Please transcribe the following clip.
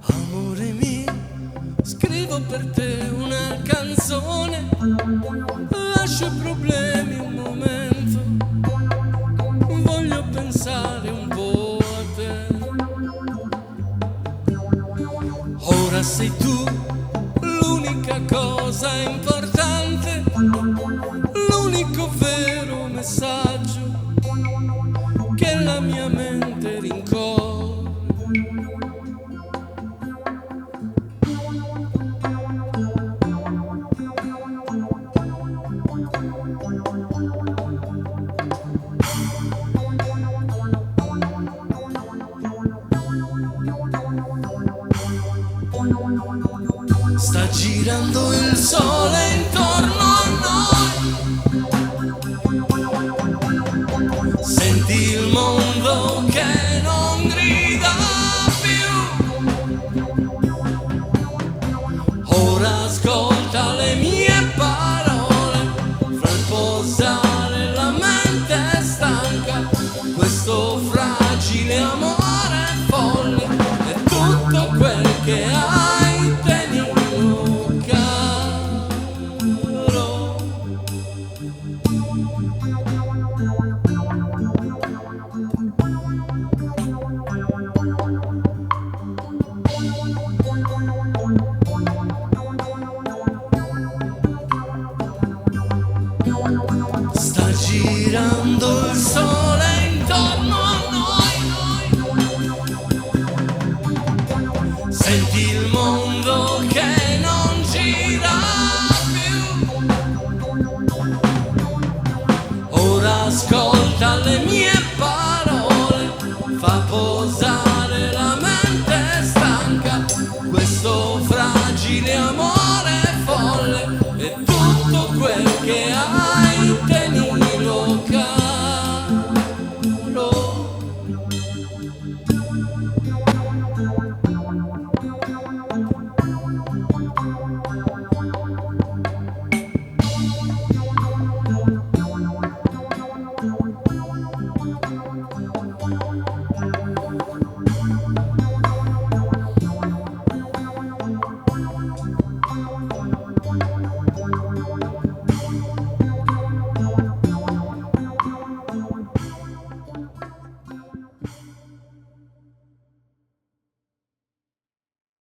Amore mio, scrivo per te una canzone, lascio i problemi un momento, voglio pensare un po' a te. Ora sei tu l'unica cosa importante, l'unico vero messaggio che la mia mente rincorre. Sta girando il sole intorno a noi, senti il mondo che non grida più. Ora ascolta le mie parole, fra il posare la mente stanca, questo fragile amore folle è tutto quel che hai. Sta girando il sole intorno a noi, senti il mondo che non gira più. Ora ascolta le mie parole, fa posare la mente stanca, questo fragile amore folle è tutto quel che hai, tenilo caro.